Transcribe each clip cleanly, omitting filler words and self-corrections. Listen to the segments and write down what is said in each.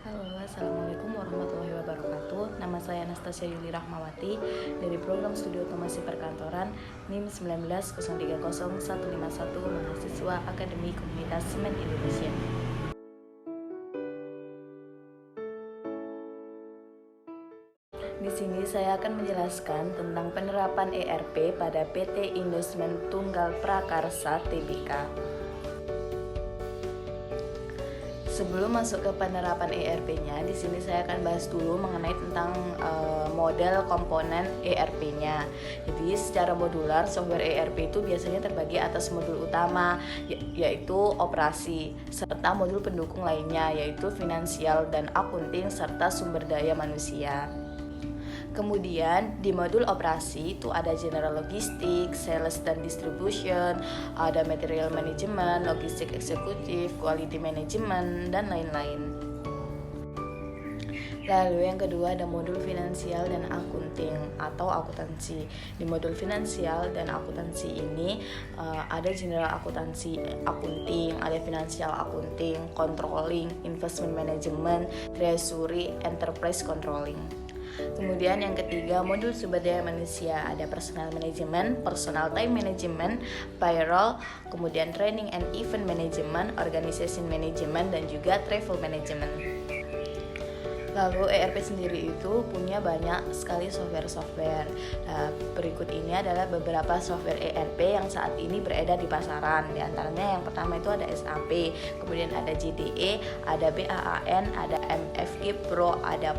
Halo, Assalamualaikum warahmatullahi wabarakatuh. Nama saya Anastasia Yuli Rahmawati dari program studi otomasi perkantoran NIM 190300151 mahasiswa Akademi Komunitas Semen Indonesia. Di sini saya akan menjelaskan tentang penerapan ERP pada PT Indosmen Tunggal Prakarsa Tbk. Sebelum masuk ke penerapan ERP-nya, di sini saya akan bahas dulu mengenai tentang model komponen ERP-nya. Jadi secara modular, software ERP itu biasanya terbagi atas modul utama yaitu operasi, serta modul pendukung lainnya yaitu finansial dan akunting serta sumber daya manusia. Kemudian di modul operasi itu ada general logistik, sales dan distribution, ada material management, logistik eksekutif, quality management, dan lain-lain. Lalu yang kedua ada modul finansial dan akunting atau akuntansi. Di modul finansial dan akuntansi ini ada general akuntansi akunting, ada finansial akunting, controlling, investment management, treasury, enterprise controlling. Kemudian yang ketiga modul sumber daya manusia, ada personal management, personal time management, payroll, kemudian training and event management, organization management, dan juga travel management. Lalu ERP sendiri itu punya banyak sekali software-software. Nah, berikut ini adalah beberapa software ERP yang saat ini beredar di pasaran. Di antaranya yang pertama itu ada SAP, kemudian ada JDE, ada BAAN, ada MFG Pro, ada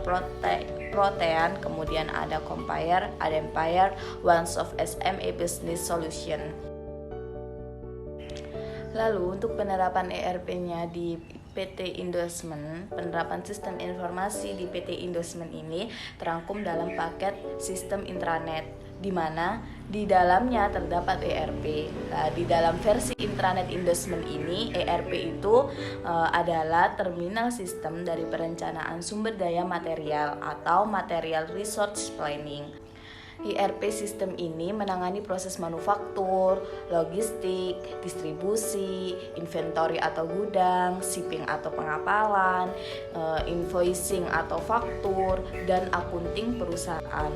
Protean, kemudian ada Compare, ada Empire, OneSoft SME Business Solution. Lalu untuk penerapan ERP-nya di PT Indosmen, penerapan sistem informasi di PT Indosmen ini terangkum dalam paket sistem intranet, di mana di dalamnya terdapat ERP. Nah, di dalam versi intranet Indosmen ini, ERP itu adalah terminal sistem dari perencanaan sumber daya material atau material resource planning. ERP sistem ini menangani proses manufaktur, logistik, distribusi, inventory atau gudang, shipping atau pengapalan, invoicing atau faktur, dan akunting perusahaan.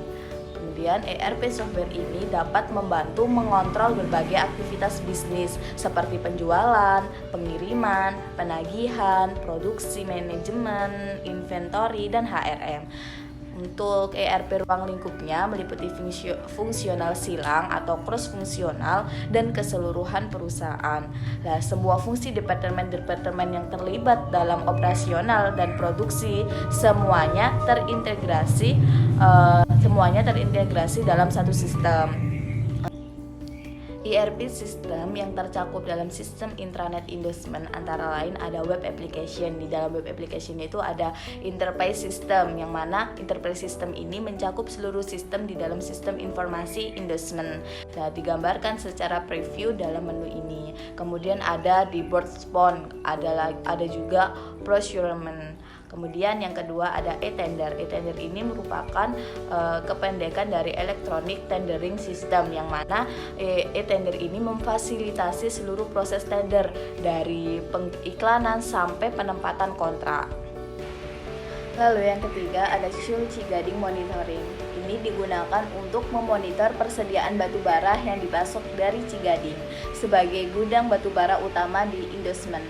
Kemudian ERP software ini dapat membantu mengontrol berbagai aktivitas bisnis seperti penjualan, pengiriman, penagihan, produksi manajemen, inventory, dan HRM. Untuk ERP ruang lingkupnya meliputi fungsional silang atau cross fungsional dan keseluruhan perusahaan. Nah, semua fungsi departemen-departemen yang terlibat dalam operasional dan produksi semuanya terintegrasi dalam satu sistem. ERP sistem yang tercakup dalam sistem intranet Indosmen antara lain ada web application. Di dalam web application itu ada enterprise system, yang mana enterprise system ini mencakup seluruh sistem di dalam sistem informasi Indosmen. Nah, digambarkan secara preview dalam menu ini. Kemudian ada di board spawn, ada juga procurement. Kemudian yang kedua ada e-tender. E-tender ini merupakan kependekan dari electronic tendering system, yang mana e-tender ini memfasilitasi seluruh proses tender dari pengiklanan sampai penempatan kontrak. Lalu yang ketiga ada Shul Cigading Monitoring. Ini digunakan untuk memonitor persediaan batu bara yang dipasok dari Cigading sebagai gudang batu bara utama di Indosmen.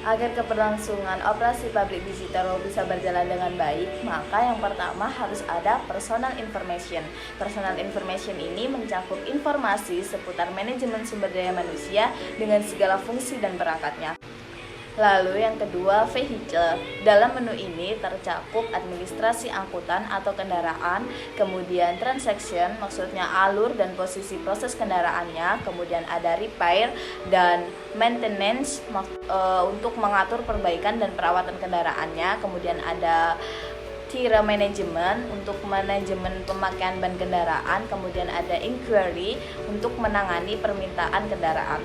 Agar keberlangsungan operasi pabrik digital bisa berjalan dengan baik, maka yang pertama harus ada personal information. Personal information ini mencakup informasi seputar manajemen sumber daya manusia dengan segala fungsi dan perangkatnya. Lalu yang kedua, vehicle. Dalam menu ini tercakup administrasi angkutan atau kendaraan, kemudian transaction, maksudnya alur dan posisi proses kendaraannya, kemudian ada repair dan maintenance untuk mengatur perbaikan dan perawatan kendaraannya, kemudian ada tire management untuk manajemen pemakaian ban kendaraan, kemudian ada inquiry untuk menangani permintaan kendaraan.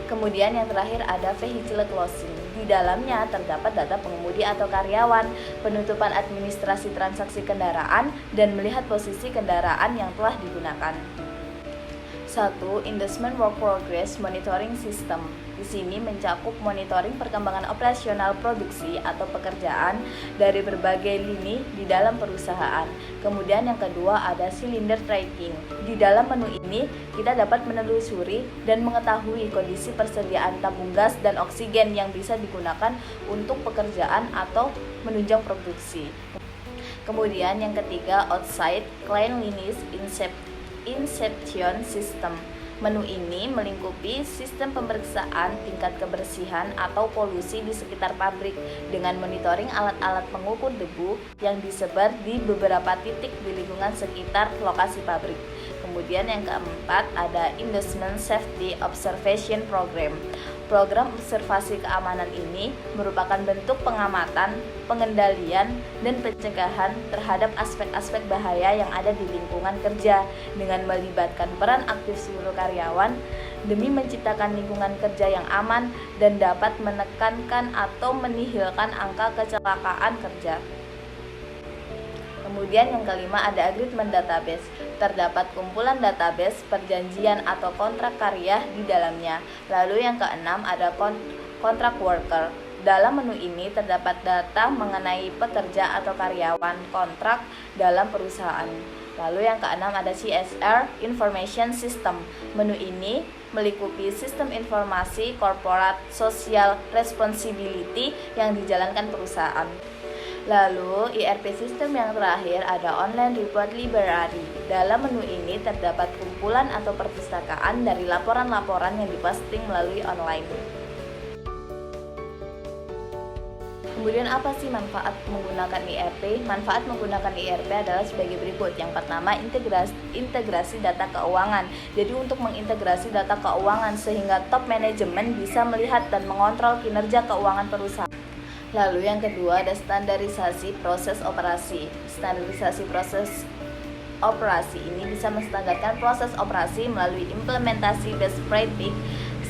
Kemudian yang terakhir ada vehicle closing. Di dalamnya terdapat data pengemudi atau karyawan, penutupan administrasi transaksi kendaraan, dan melihat posisi kendaraan yang telah digunakan. 1. Investment Work Progress Monitoring System. Di sini mencakup monitoring perkembangan operasional produksi atau pekerjaan dari berbagai lini di dalam perusahaan. Kemudian yang kedua ada cylinder tracking. Di dalam menu ini kita dapat menelusuri dan mengetahui kondisi persediaan tabung gas dan oksigen yang bisa digunakan untuk pekerjaan atau menunjang produksi. Kemudian yang ketiga outside cleanliness Inception System. Menu ini melingkupi sistem pemeriksaan tingkat kebersihan atau polusi di sekitar pabrik dengan monitoring alat-alat pengukur debu yang disebar di beberapa titik di lingkungan sekitar lokasi pabrik. Kemudian yang keempat ada Investment Safety Observation Program. Program observasi keamanan ini merupakan bentuk pengamatan, pengendalian, dan pencegahan terhadap aspek-aspek bahaya yang ada di lingkungan kerja dengan melibatkan peran aktif seluruh karyawan demi menciptakan lingkungan kerja yang aman dan dapat menekankan atau menihilkan angka kecelakaan kerja. Kemudian yang kelima ada agreement database. Terdapat kumpulan database perjanjian atau kontrak karya di dalamnya. Lalu yang keenam ada contract worker. Dalam menu ini terdapat data mengenai pekerja atau karyawan kontrak dalam perusahaan. Lalu yang keenam ada CSR Information System. Menu ini melingkupi sistem informasi corporate social responsibility yang dijalankan perusahaan. Lalu, ERP system yang terakhir ada Online Report Library. Dalam menu ini terdapat kumpulan atau perpustakaan dari laporan-laporan yang diposting melalui online. Kemudian apa sih manfaat menggunakan ERP? Manfaat menggunakan ERP adalah sebagai berikut. Yang pertama, integrasi data keuangan. Jadi untuk mengintegrasi data keuangan sehingga top manajemen bisa melihat dan mengontrol kinerja keuangan perusahaan. Lalu yang kedua ada standarisasi proses operasi. Standarisasi proses operasi ini bisa menstandarkan proses operasi melalui implementasi best practice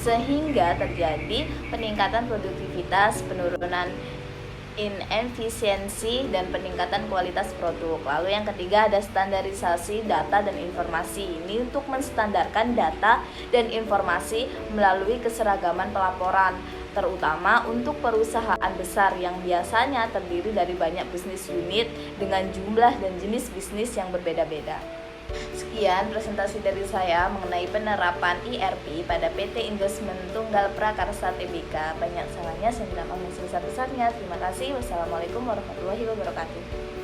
sehingga terjadi peningkatan produktivitas, penurunan inefisiensi, dan peningkatan kualitas produk. Lalu yang ketiga ada standarisasi data dan informasi. Ini untuk menstandarkan data dan informasi melalui keseragaman pelaporan, terutama untuk perusahaan besar yang biasanya terdiri dari banyak bisnis unit dengan jumlah dan jenis bisnis yang berbeda-beda. Sekian presentasi dari saya mengenai penerapan ERP pada PT Investment Tunggal Prakarsa Tbk. Banyak salahnya, saya minta maaf sebesar-besarnya. Terima kasih. Wassalamualaikum warahmatullahi wabarakatuh.